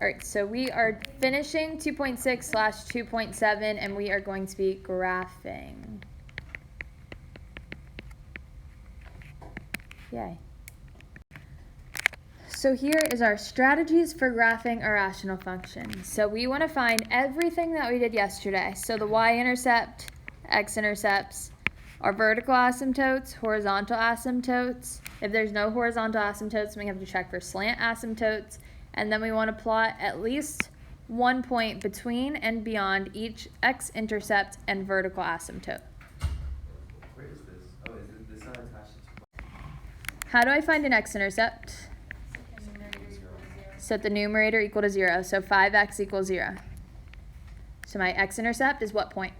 All right, so we are finishing 2.6/2.7, and we are going to be graphing. Yay. So here is our strategies for graphing a rational function. So we want to find everything that we did yesterday. So the y-intercept, x-intercepts, our vertical asymptotes, horizontal asymptotes. If there's no horizontal asymptotes, we have to check for slant asymptotes. And then we want to plot at least 1 point between and beyond each x-intercept and vertical asymptote. Where is this? Oh, is this not attached to? How do I find an x-intercept? Set the numerator equal to 0. So 5x equals 0. So my x-intercept is what point?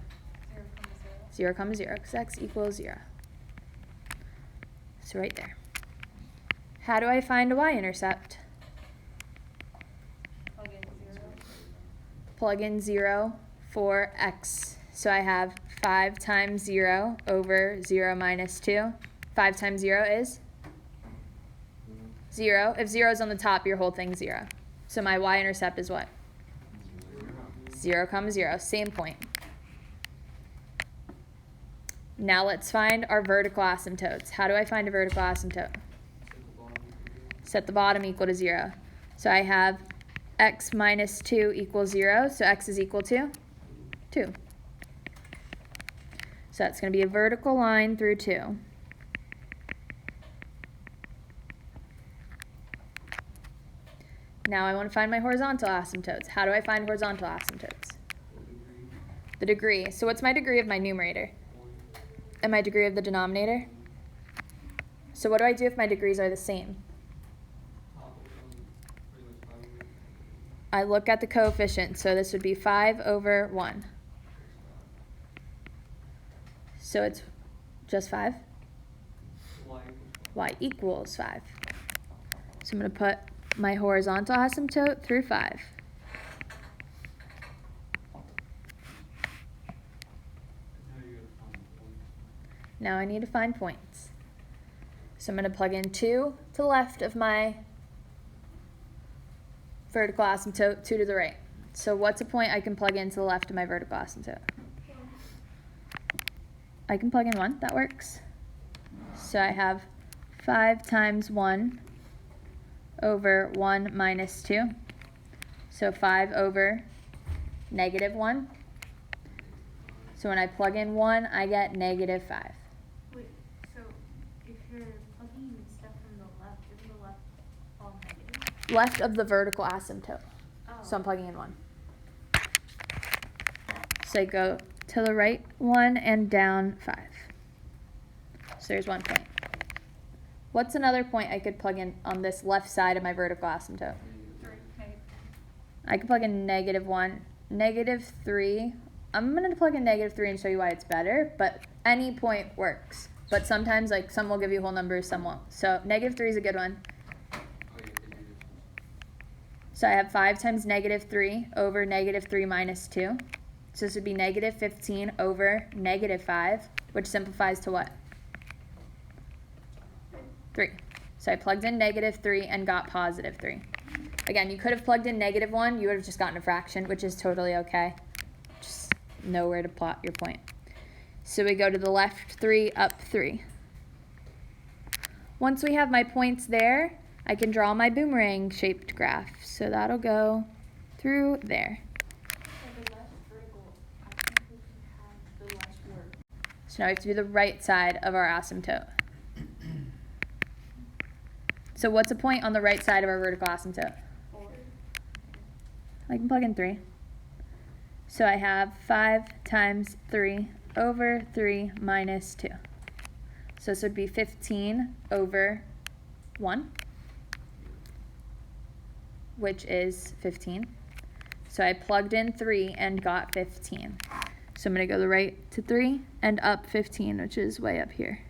0, 0, because x equals 0. So right there. How do I find a y-intercept? Plug in 0 for x. So I have 5 times 0 over 0 minus 2. 5 times 0 is 0. If 0 is on the top, your whole thing's 0. So my y-intercept is what? 0, 0. Same point. Now let's find our vertical asymptotes. How do I find a vertical asymptote? Set the bottom equal to 0. So I have x minus 2 equals 0. So x is equal to 2. So that's going to be a vertical line through 2. Now I want to find my horizontal asymptotes. How do I find horizontal asymptotes? The degree. So what's my degree of my numerator? And my degree of the denominator? So what do I do if my degrees are the same? I look at the coefficient. So this would be 5 over 1. So it's just 5? Y equals 5. So I'm going to put my horizontal asymptote through 5. Now I need to find points. So I'm going to plug in 2 to the left of my vertical asymptote, 2 to the right. So what's a point I can plug in to the left of my vertical asymptote? I can plug in 1. That works. So I have 5 times 1 over 1 minus 2. So 5 over negative 1. So when I plug in 1, I get negative 5. Wait, so if you're plugging in stuff from the left, isn't the left all negative? Left of the vertical asymptote. Oh. So I'm plugging in 1. So I go to the right 1 and down 5. So there's 1 point. What's another point I could plug in on this left side of my vertical asymptote? I could plug in negative 1, negative 3. I'm going to plug in negative 3 and show you why it's better, but any point works. But sometimes, like, some will give you whole numbers, some won't. So negative 3 is a good one. So I have 5 times negative 3 over negative 3 minus 2. So this would be negative 15 over negative 5, which simplifies to what? 3. So I plugged in negative 3 and got positive 3. Again, you could have plugged in negative 1. You would have just gotten a fraction, which is totally okay. Just know where to plot your point. So we go to the left 3, up 3. Once we have my points there, I can draw my boomerang-shaped graph. So that'll go through there. So now we have to do the right side of our asymptote. So what's a point on the right side of our vertical asymptote? 4. I can plug in 3. So I have 5 times 3 over 3 minus 2. So this would be 15 over 1, which is 15. So I plugged in 3 and got 15. So I'm going to go the right to 3 and up 15, which is way up here.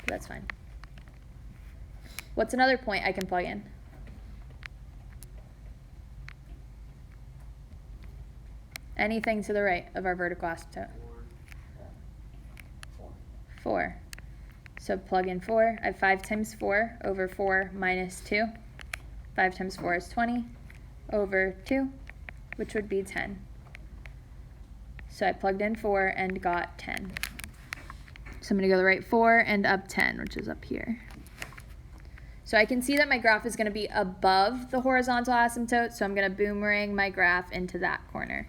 That's fine. What's another point I can plug in? Anything to the right of our vertical asymptote. 4. So plug in 4. I have 5 times 4 over 4 minus 2. 5 times 4 is 20. over 2, which would be 10. So I plugged in 4 and got 10. So I'm going to go to the right 4 and up 10, which is up here. So I can see that my graph is going to be above the horizontal asymptote, so I'm going to boomerang my graph into that corner.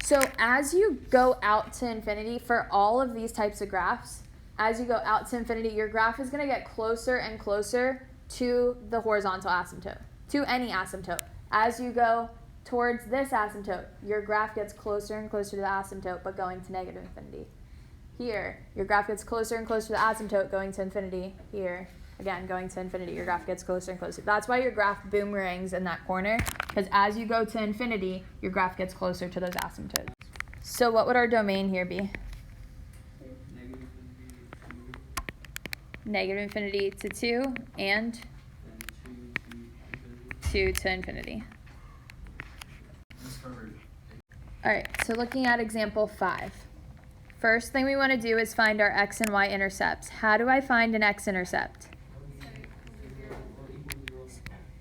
So as you go out to infinity, for all of these types of graphs, as you go out to infinity, your graph is going to get closer and closer to the horizontal asymptote, to any asymptote. As you go towards this asymptote, your graph gets closer and closer to the asymptote, but going to negative infinity. Here, your graph gets closer and closer to the asymptote, going to infinity. Here, again, going to infinity, your graph gets closer and closer. That's why your graph boomerangs in that corner, because as you go to infinity, your graph gets closer to those asymptotes. So what would our domain here be? Negative infinity to 2 and 2 to infinity. All right, so looking at example 5. First thing we want to do is find our x and y intercepts. How do I find an x-intercept?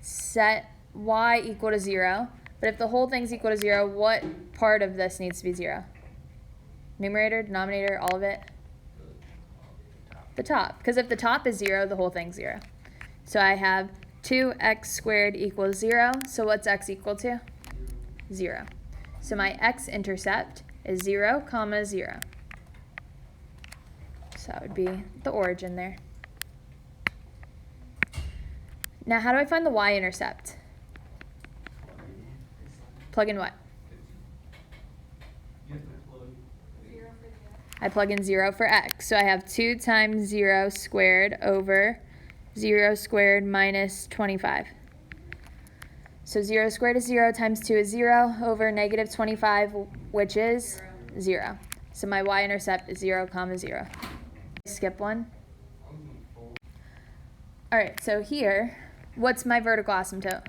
Set y equal to 0. But if the whole thing's equal to 0, what part of this needs to be 0? Numerator, denominator, all of it? The top. Because if the top is 0, the whole thing's 0. So I have 2x squared equals 0. So what's x equal to? 0. So my x-intercept is 0, 0. So that would be the origin there. Now how do I find the y-intercept? Plug in what? I plug in 0 for x. So I have 2 times 0 squared over 0 squared minus 25. So 0 squared is 0 times 2 is 0 over negative 25, which is 0. So my y-intercept is 0, 0. Skip one. All right, so here, what's my vertical asymptote?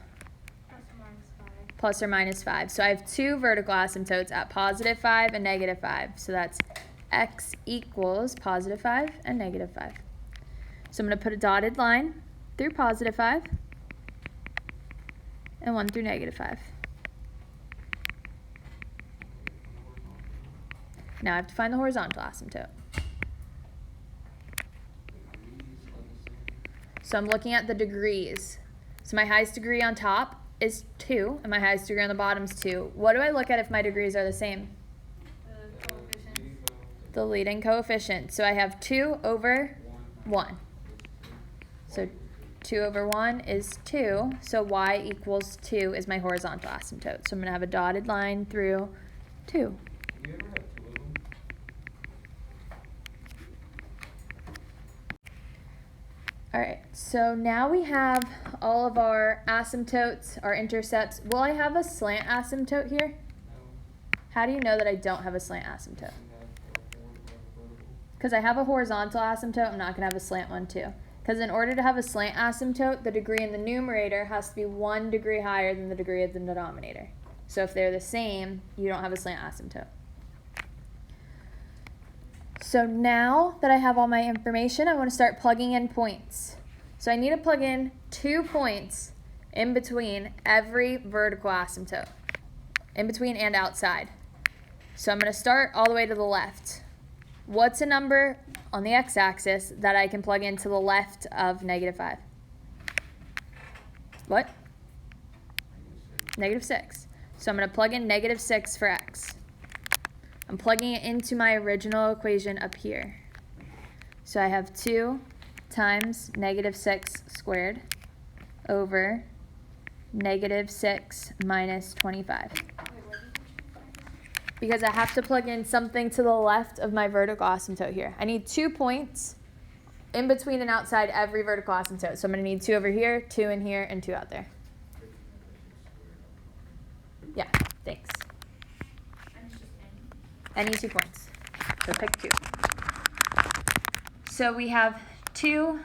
Plus or minus 5. So I have 2 vertical asymptotes at positive 5 and negative 5. So that's x equals positive 5 and negative 5. So I'm going to put a dotted line through positive 5 and one through negative 5. Now I have to find the horizontal asymptote. So I'm looking at the degrees. So my highest degree on top is 2, and my highest degree on the bottom is 2. What do I look at if my degrees are the same? The coefficient. The leading coefficient. So I have 2 over 1. So 2 over 1 is 2. So y equals 2 is my horizontal asymptote. So I'm going to have a dotted line through 2. All right, so now we have all of our asymptotes, our intercepts. Will I have a slant asymptote here? How do you know that I don't have a slant asymptote? Because I have a horizontal asymptote, I'm not going to have a slant one too. Because in order to have a slant asymptote, the degree in the numerator has to be 1 degree higher than the degree of the denominator. So if they're the same, you don't have a slant asymptote. So now that I have all my information, I want to start plugging in points. So I need to plug in 2 points in between every vertical asymptote, in between and outside. So I'm going to start all the way to the left. What's a number on the x-axis that I can plug in to the left of negative 5? What? Negative 6. So I'm going to plug in negative 6 for x. I'm plugging it into my original equation up here. So I have 2 times negative 6 squared over negative 6 minus 25. Because I have to plug in something to the left of my vertical asymptote here. I need 2 points in between and outside every vertical asymptote. So I'm going to need 2 over here, 2 in here, and 2 out there. Yeah, thanks. Any 2 points. So pick 2. So we have 2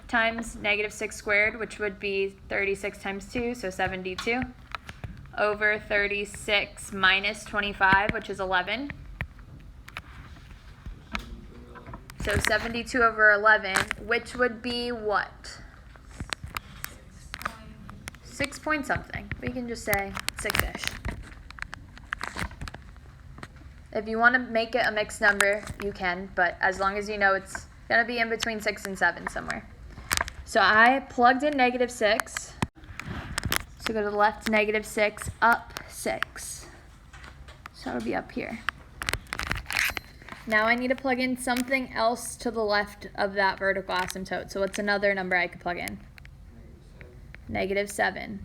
times negative 6 squared, which would be 36 times 2, so 72, over 36 minus 25, which is 11. So 72 over 11, which would be what? 6 point something. We can just say 6-ish. If you want to make it a mixed number, you can, but as long as you know it's going to be in between 6 and 7 somewhere. So I plugged in -6. So go to the left, -6, up 6. So it'll be up here. Now I need to plug in something else to the left of that vertical asymptote. So what's another number I could plug in? -7.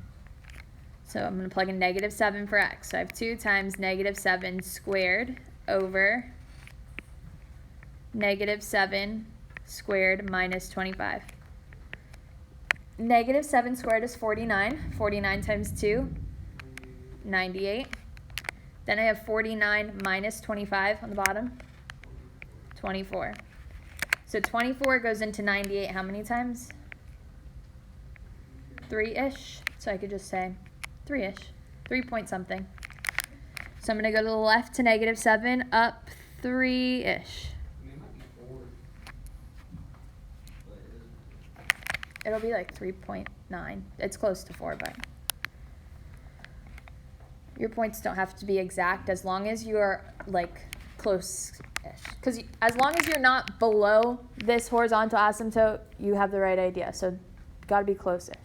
So I'm going to plug in -7 for x. So I have 2 times -7 squared over -7 squared minus 25. -7 squared is 49. 49 times 2, 98. Then I have 49 minus 25 on the bottom, 24. So 24 goes into 98 how many times? 3-ish. So I could just say 3-ish, 3 point something. So I'm going to go to the left to -7, up 3-ish. It'll be like 3.9. It's close to 4, but your points don't have to be exact as long as you're like close-ish. Because as long as you're not below this horizontal asymptote, you have the right idea. So got to be close-ish.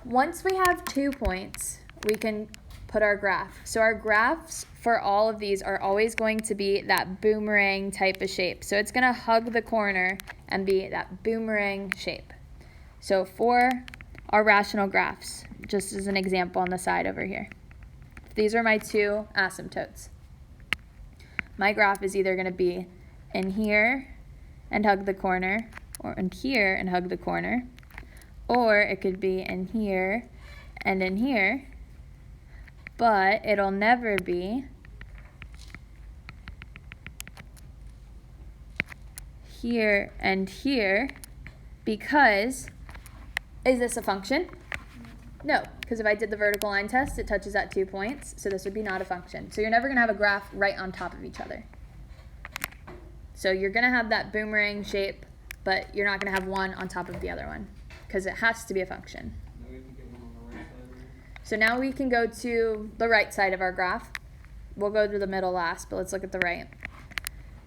Once we have 2 points, we can put our graph. So our graphs for all of these are always going to be that boomerang type of shape. So it's going to hug the corner and be that boomerang shape. So for our rational graphs, just as an example on the side over here, these are my 2 asymptotes. My graph is either going to be in here and hug the corner, or in here and hug the corner, or it could be in here and in here, but it'll never be here and here, because, is this a function? No, because if I did the vertical line test, it touches at 2 points, so this would be not a function. So you're never going to have a graph right on top of each other. So you're going to have that boomerang shape, but you're not going to have one on top of the other one, because it has to be a function. So now we can go to the right side of our graph. We'll go to the middle last, but let's look at the right.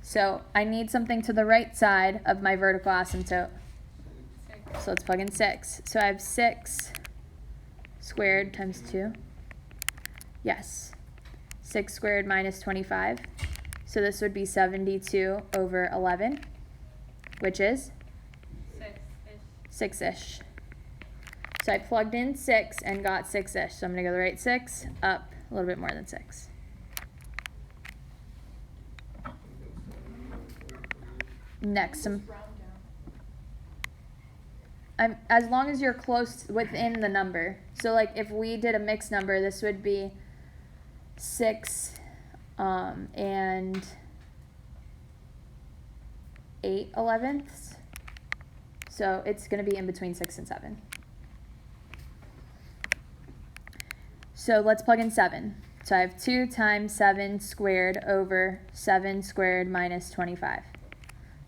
So I need something to the right side of my vertical asymptote. So let's plug in 6. So I have 6 squared times 2. Yes. 6 squared minus 25. So this would be 72 over 11, which is 6-ish. So I plugged in 6 and got 6-ish. So I'm going to go the right 6, up a little bit more than 6. Next, as long as you're close within the number. So like if we did a mixed number, this would be 6 and 8/11ths. So it's going to be in between 6 and 7. So let's plug in 7. So I have 2 times 7 squared over 7 squared minus 25.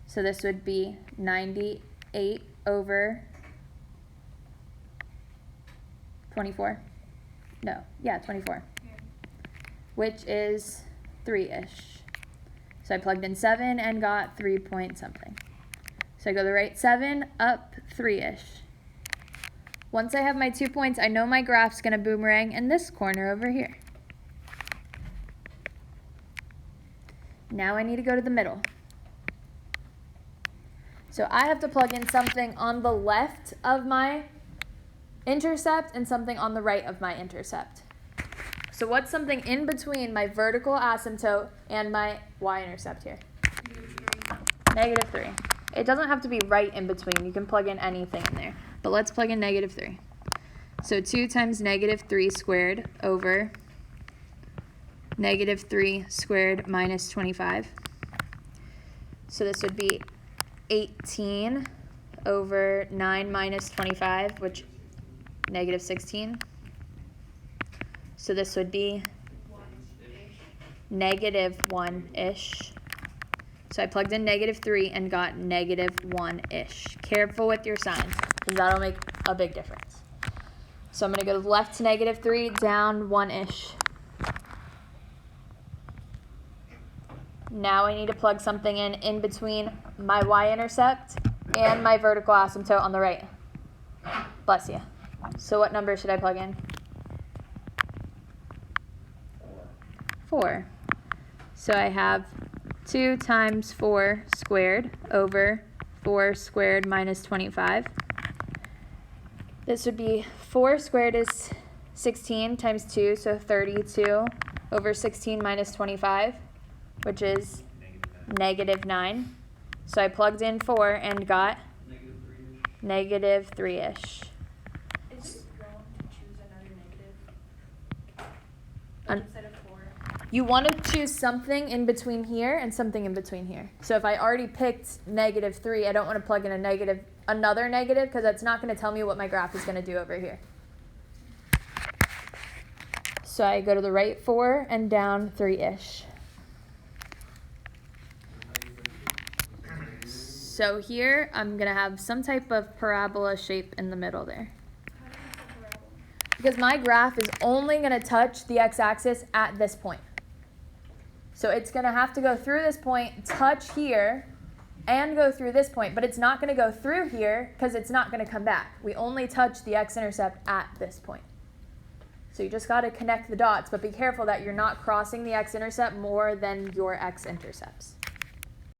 So this would be 98 over 24. No, yeah, 24. Yeah. Which is 3-ish. So I plugged in 7 and got 3 point something. So I go the right 7, up 3-ish. Once I have my 2 points, I know my graph's going to boomerang in this corner over here. Now I need to go to the middle. So I have to plug in something on the left of my intercept and something on the right of my intercept. So what's something in between my vertical asymptote and my y-intercept here? -3. It doesn't have to be right in between. You can plug in anything in there. But let's plug in -3. So 2 times -3 squared over -3 squared minus 25. So this would be 18 over 9 minus 25, which -16. So this would be -1-ish. So I plugged in -3 and got -1-ish. Careful with your signs, because that'll make a big difference. So I'm going to go left to -3, down 1-ish. Now I need to plug something in between my y-intercept and my vertical asymptote on the right. Bless you. So what number should I plug in? 4. So I have 2 times 4 squared over 4 squared minus 25. This would be 4 squared is 16 times 2, so 32 over 16 minus 25, which is -9. So I plugged in 4 and got -3-ish. Is it wrong to choose another negative? Un- Instead of 4? You want to choose something in between here and something in between here. So if I already picked -3, I don't want to plug in another negative, because that's not going to tell me what my graph is going to do over here. So I go to the right 4 and down 3-ish. So here I'm going to have some type of parabola shape in the middle there. How do you set the parabola? Because my graph is only going to touch the x-axis at this point. So it's going to have to go through this point, touch here, and go through this point. But it's not going to go through here because it's not going to come back. We only touch the x-intercept at this point. So you just got to connect the dots, but be careful that you're not crossing the x-intercept more than your x-intercepts.